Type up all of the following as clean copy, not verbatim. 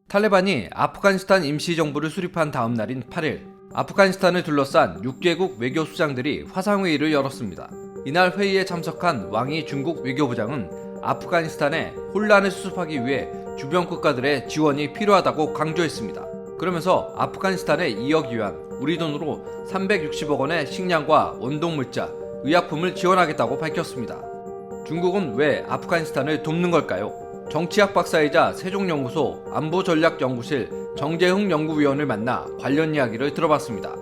탈레반이 아프가니스탄 임시정부를 수립한 다음 날인 8일, 아프가니스탄을 둘러싼 6개국 외교수장들이 화상회의를 열었습니다. 이날 회의에 참석한 왕이 중국 외교부장은 아프가니스탄에 혼란을 수습하기 위해 주변 국가들의 지원이 필요하다고 강조했습니다. 그러면서 아프가니스탄에 2억 위안, 우리 돈으로 360억 원의 식량과 원동물자, 의약품을 지원하겠다고 밝혔습니다. 중국은 왜 아프가니스탄을 돕는 걸까요? 정치학 박사이자 세종연구소 안보전략연구실 정재흥 연구위원을 만나 관련 이야기를 들어봤습니다.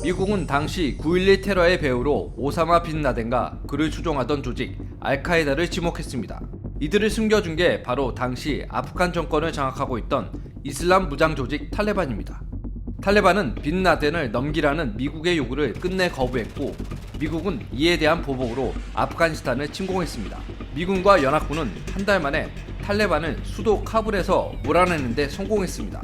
미국은 당시 9.11 테러의 배후로 오사마 빈 라덴과 그를 추종하던 조직 알카에다를 지목했습니다. 이들을 숨겨준 게 바로 당시 아프간 정권을 장악하고 있던 이슬람 무장 조직 탈레반입니다. 탈레반은 빈 라덴을 넘기라는 미국의 요구를 끝내 거부했고, 미국은 이에 대한 보복으로 아프가니스탄을 침공했습니다. 미군과 연합군은 한 달 만에 탈레반을 수도 카불에서 몰아내는 데 성공했습니다.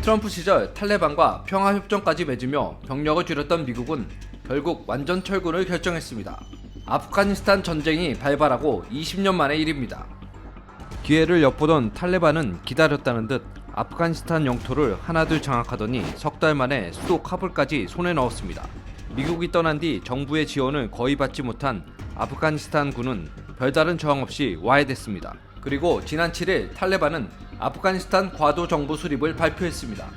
트럼프 시절 탈레반과 평화협정까지 맺으며 병력을 줄였던 미국은 결국 완전 철군을 결정했습니다. 아프가니스탄 전쟁이 발발하고 20년 만의 일입니다. 기회를 엿보던 탈레반은 기다렸다는 듯 아프가니스탄 영토를 하나둘 장악하더니 석 달 만에 수도 카불까지 손에 넣었습니다. 미국이 떠난 뒤 정부의 지원을 거의 받지 못한 아프가니스탄 군은 별다른 저항 없이 와해됐습니다. 그리고 지난 7일 탈레반은 아프가니스탄 과도 정부 수립을 발표했습니다.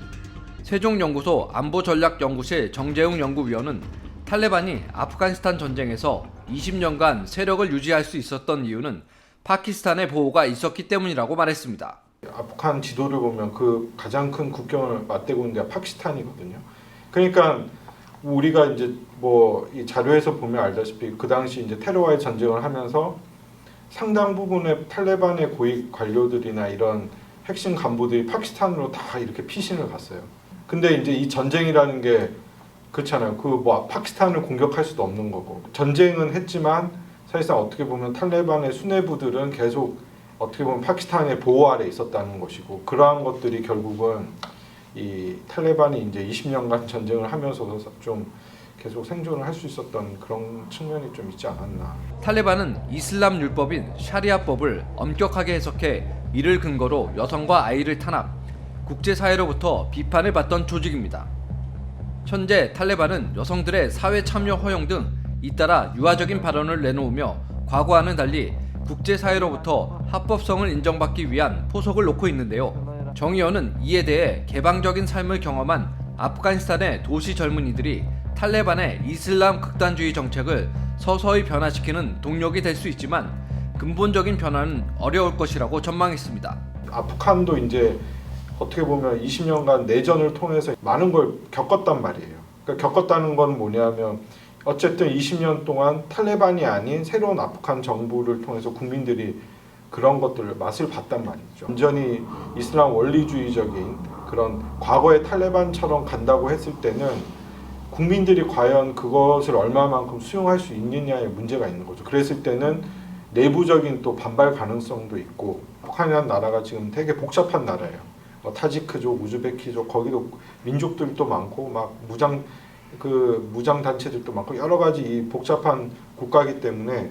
세종연구소 안보전략연구실 정재웅 연구위원은 탈레반이 아프가니스탄 전쟁에서 20년간 세력을 유지할 수 있었던 이유는 파키스탄의 보호가 있었기 때문이라고 말했습니다. 아프간 지도를 보면 그 가장 큰 국경을 맞대고 있는 데가 파키스탄이거든요. 그러니까 우리가 이제 뭐 이 자료에서 보면 알다시피 그 당시 이제 테러와의 전쟁을 하면서 상당 부분의 탈레반의 고위 관료들이나 이런 핵심 간부들이 파키스탄으로 다 이렇게 피신을 갔어요. 근데 이제 이 전쟁이라는 게 그렇잖아요. 그 뭐 파키스탄을 공격할 수도 없는 거고, 전쟁은 했지만 사실상 어떻게 보면 탈레반의 수뇌부들은 계속 어떻게 보면 파키스탄의 보호 아래 있었다는 것이고, 그러한 것들이 결국은 이 탈레반이 이제 20년간 전쟁을 하면서도 좀 계속 생존을 할 수 있었던 그런 측면이 좀 있지 않았나. 탈레반은 이슬람 율법인 샤리아법을 엄격하게 해석해 이를 근거로 여성과 아이를 탄압, 국제사회로부터 비판을 받던 조직입니다. 현재 탈레반은 여성들의 사회 참여 허용 등 잇따라 유화적인 발언을 내놓으며 과거와는 달리 국제사회로부터 합법성을 인정받기 위한 포석을 놓고 있는데요. 정 의원은 이에 대해 개방적인 삶을 경험한 아프가니스탄의 도시 젊은이들이 탈레반의 이슬람 극단주의 정책을 서서히 변화시키는 동력이 될 수 있지만 근본적인 변화는 어려울 것이라고 전망했습니다. 아프간도 이제 어떻게 보면 20년간 내전을 통해서 많은 걸 겪었단 말이에요. 그러니까 겪었다는 건 뭐냐면 어쨌든 20년 동안 탈레반이 아닌 새로운 아프간 정부를 통해서 국민들이 그런 것들을 맛을 봤단 말이죠. 완전히 이슬람 원리주의적인 그런 과거의 탈레반처럼 간다고 했을 때는 국민들이 과연 그것을 얼마만큼 수용할 수 있느냐의 문제가 있는 거죠. 그랬을 때는 내부적인 또 반발 가능성도 있고, 아프간이라는 나라가 지금 되게 복잡한 나라예요. 타지크족, 우즈베키족, 거기도 민족들도 많고 막 무장 단체들도 많고 여러 가지 이 복잡한 국가이기 때문에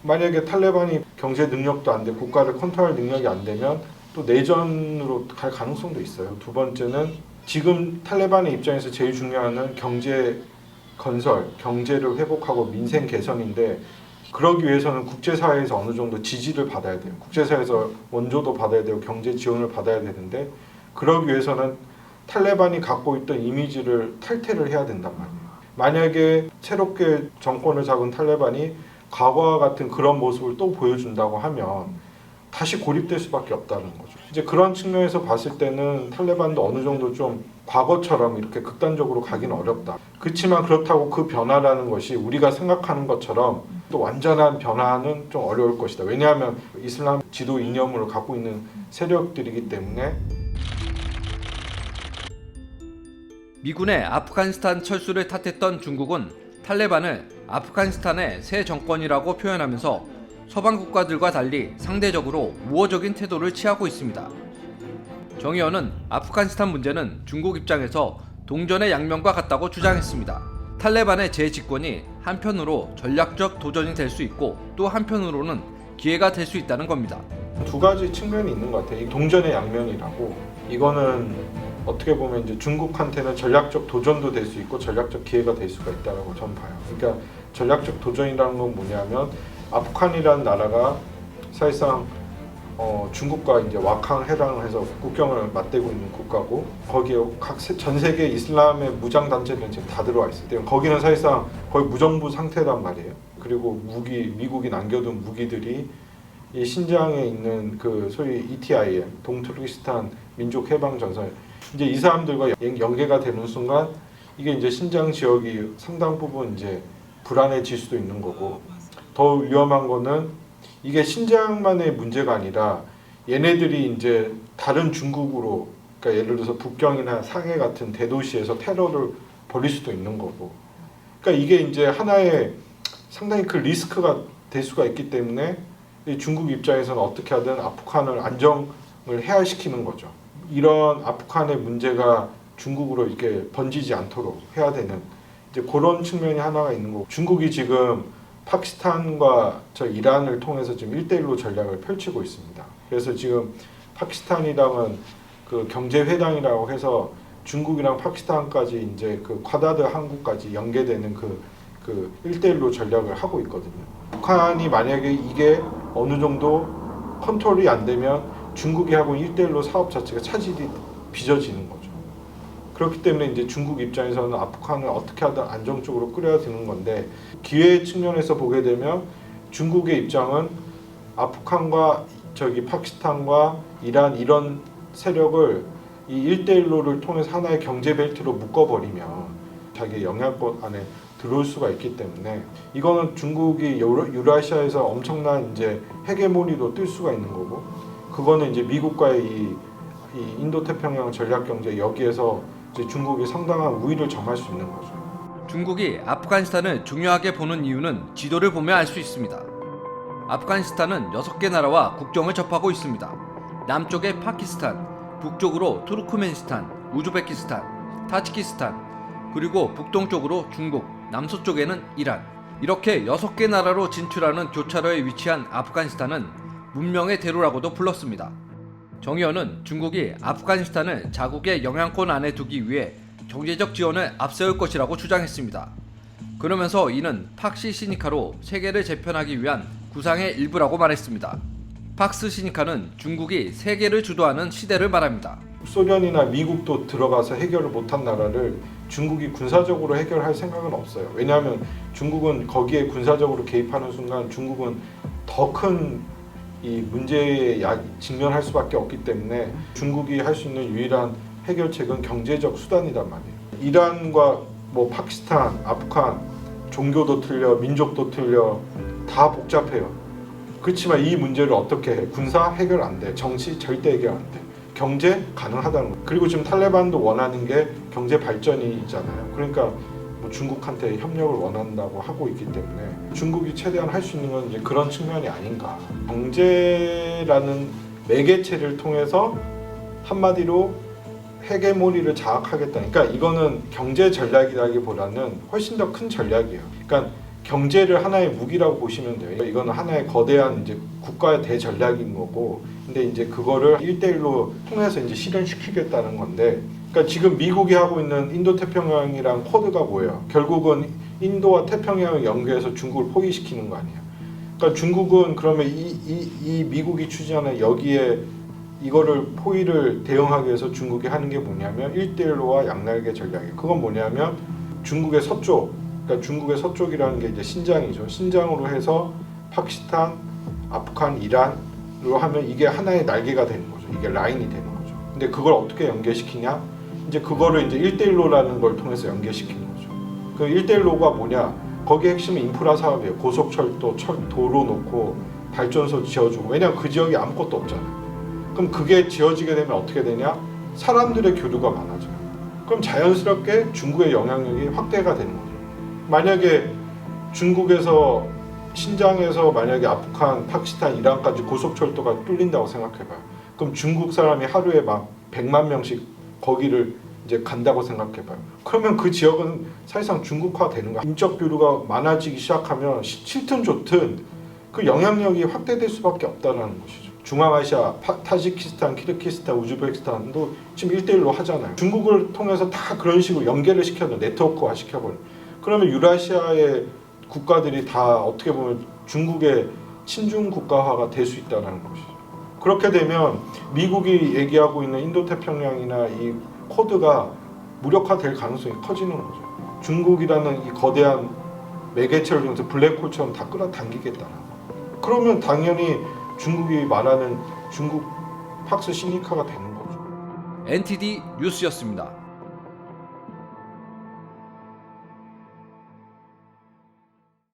만약에 탈레반이 경제 능력도 안 되고 국가를 컨트롤 능력이 안 되면 또 내전으로 갈 가능성도 있어요. 두 번째는 지금 탈레반의 입장에서 제일 중요한 건 경제 건설, 경제를 회복하고 민생 개선인데, 그러기 위해서는 국제사회에서 어느 정도 지지를 받아야 돼요. 국제사회에서 원조도 받아야 되고 경제 지원을 받아야 되는데, 그러기 위해서는 탈레반이 갖고 있던 이미지를 탈퇴를 해야 된단 말이에요. 만약에 새롭게 정권을 잡은 탈레반이 과거와 같은 그런 모습을 또 보여준다고 하면 다시 고립될 수밖에 없다는 거죠. 이제 그런 측면에서 봤을 때는 탈레반도 어느 정도 좀 과거처럼 이렇게 극단적으로 가기는 어렵다. 그렇지만 그렇다고 그 변화라는 것이 우리가 생각하는 것처럼 또 완전한 변화는 좀 어려울 것이다. 왜냐하면 이슬람 지도 이념을 갖고 있는 세력들이기 때문에. 미군의 아프가니스탄 철수를 탓했던 중국은 탈레반을 아프가니스탄의 새 정권이라고 표현하면서 서방 국가들과 달리 상대적으로 우호적인 태도를 취하고 있습니다. 정 의원은 아프가니스탄 문제는 중국 입장에서 동전의 양면과 같다고 주장했습니다. 탈레반의 재집권이 한편으로 전략적 도전이 될 수 있고 또 한편으로는 기회가 될 수 있다는 겁니다. 두 가지 측면이 있는 것 같아요. 이 동전의 양면이라고. 이거는 어떻게 보면 이제 중국한테는 전략적 도전도 될 수 있고 전략적 기회가 될 수가 있다고 저는 봐요. 그러니까 전략적 도전이라는 건 뭐냐면 아프간이라는 나라가 사실상 중국과 이제 와캉 해당을 해서 국경을 맞대고 있는 국가고 거기에 전 세계 이슬람의 무장 단체들은 지금 다 들어와 있어요. 때문에 거기는 사실상 거의 무정부 상태란 말이에요. 그리고 미국이 남겨둔 무기들이 이 신장에 있는 그 소위 ETIM 동투르키스탄 민족해방전선 이제 이 사람들과 연계가 되는 순간 이게 이제 신장 지역이 상당 부분 이제 불안해질 수도 있는 거고 더 위험한 거는 이게 신장만의 문제가 아니라 얘네들이 이제 다른 중국으로 그러니까 예를 들어서 북경이나 상해 같은 대도시에서 테러를 벌일 수도 있는 거고 그러니까 이게 이제 하나의 상당히 큰 리스크가 될 수가 있기 때문에 중국 입장에서는 어떻게 하든 아프간을 안정을 해야시키는 거죠. 이런 아프간의 문제가 중국으로 이렇게 번지지 않도록 해야 되는 이제 그런 측면이 하나가 있는 거고 중국이 지금 파키스탄과 이란을 통해서 지금 1대1로 전략을 펼치고 있습니다. 그래서 지금 파키스탄이랑은 그 경제회담이라고 해서 중국이랑 파키스탄까지 이제 그 쿼다드 항구까지 연계되는 그 1대1로 전략을 하고 있거든요. 북한이 만약에 이게 어느 정도 컨트롤이 안 되면 중국이 하고 1대1로 사업 자체가 차질이 빚어지는 거죠. 그렇기 때문에 이제 중국 입장에서는 아프간을 어떻게 하든 안정적으로 끌어야 되는 건데 기회 측면에서 보게 되면 중국의 입장은 아프간과 파키스탄과 이란 이런 세력을 이 1대1로를 통해서 하나의 경제 벨트로 묶어버리면 자기의 영향권 안에 들어올 수가 있기 때문에 이거는 중국이 유라시아에서 엄청난 이제 헤게모니로 뜰 수가 있는 거고 그거는 이제 미국과의 이 인도태평양 전략경제 여기에서 이제 중국이 상당한 우위를 점할 수 있는 거죠. 중국이 아프가니스탄을 중요하게 보는 이유는 지도를 보면 알 수 있습니다. 아프가니스탄은 6개 나라와 국경을 접하고 있습니다. 남쪽에 파키스탄, 북쪽으로 투르크메니스탄, 우즈베키스탄, 타지키스탄, 그리고 북동쪽으로 중국, 남서쪽에는 이란. 이렇게 6개 나라로 진출하는 교차로에 위치한 아프가니스탄은 문명의 대로라고도 불렀습니다. 정의원은 중국이 아프가니스탄을 자국의 영향권 안에 두기 위해 경제적 지원을 앞세울 것이라고 주장했습니다. 그러면서 이는 팍시 시니카로 세계를 재편하기 위한 구상의 일부라고 말했습니다. 팍스 시니카는 중국이 세계를 주도하는 시대를 말합니다. 소련이나 미국도 들어가서 해결을 못한 나라를 중국이 군사적으로 해결할 생각은 없어요. 왜냐하면 중국은 거기에 군사적으로 개입하는 순간 중국은 더 큰 이 문제에 직면할 수밖에 없기 때문에 중국이 할 수 있는 유일한 해결책은 경제적 수단이란 말이에요. 이란과 뭐 파키스탄, 아프간 종교도 틀려, 민족도 틀려, 다 복잡해요. 그렇지만 이 문제를 어떻게 해? 군사 해결 안 돼. 정치 절대 해결 안 돼. 경제 가능하다는 거예요. 그리고 지금 탈레반도 원하는 게 경제 발전이 있잖아요. 그러니까 뭐 중국한테 협력을 원한다고 하고 있기 때문에 중국이 최대한 할 수 있는 건 이제 그런 측면이 아닌가. 경제라는 매개체를 통해서 한마디로 헤게모니를 장악하겠다. 그러니까 이거는 경제 전략이라기보다는 훨씬 더 큰 전략이에요. 그러니까 경제를 하나의 무기라고 보시면 돼요. 이거는 하나의 거대한 이제 국가의 대전략인 거고, 근데 이제 그거를 1대1로 통해서 이제 실현시키겠다는 건데, 그러니까 지금 미국이 하고 있는 인도태평양이랑 코드가 뭐예요? 결국은 인도와 태평양을 연계해서 중국을 포위시키는 거 아니에요? 그러니까 중국은 그러면 이 미국이 추진하는 여기에 이거를 포위를 대응하기 위해서 중국이 하는 게 뭐냐면 1대1로와 양날개 전략이에요. 그건 뭐냐면 중국의 서쪽, 그러니까 중국의 서쪽이라는 게 이제 신장이죠. 신장으로 해서 파키스탄, 아프간, 이란으로 하면 이게 하나의 날개가 되는 거죠. 이게 라인이 되는 거죠. 근데 그걸 어떻게 연계시키냐? 이제 그거를 이제 1대1로라는 걸 통해서 연계시키는 거죠. 그 1대1로가 뭐냐? 거기 핵심은 인프라 사업이에요. 고속철도, 도로 놓고 발전소 지어주고. 왜냐면 그 지역이 아무것도 없잖아요. 그럼 그게 지어지게 되면 어떻게 되냐? 사람들의 교류가 많아져요. 그럼 자연스럽게 중국의 영향력이 확대가 되는 거죠. 만약에 중국에서 신장에서 만약에 아프간, 파키스탄, 이란까지 고속철도가 뚫린다고 생각해봐요. 그럼 중국 사람이 하루에 막 100만 명씩 거기를 이제 간다고 생각해봐요. 그러면 그 지역은 사실상 중국화 되는 거야. 인적 교류가 많아지기 시작하면 싫든 좋든 그 영향력이 확대될 수밖에 없다는 것이죠. 중앙아시아, 타지키스탄, 키르기스탄, 우즈베키스탄도 지금 1대1로 하잖아요. 중국을 통해서 다 그런 식으로 연계를 시켜줘, 네트워크화 시켜버려. 그러면 유라시아의 국가들이 다 어떻게 보면 중국의 친중 국가화가 될 수 있다는 것이죠. 그렇게 되면 미국이 얘기하고 있는 인도태평양이나 이 쿼드가 무력화될 가능성이 커지는 거죠. 중국이라는 이 거대한 매개체를 통해서 블랙홀처럼 다 끌어당기겠다는 거. 그러면 당연히 중국이 말하는 중국 팍스 시니카가 되는 거죠. NTD 뉴스였습니다.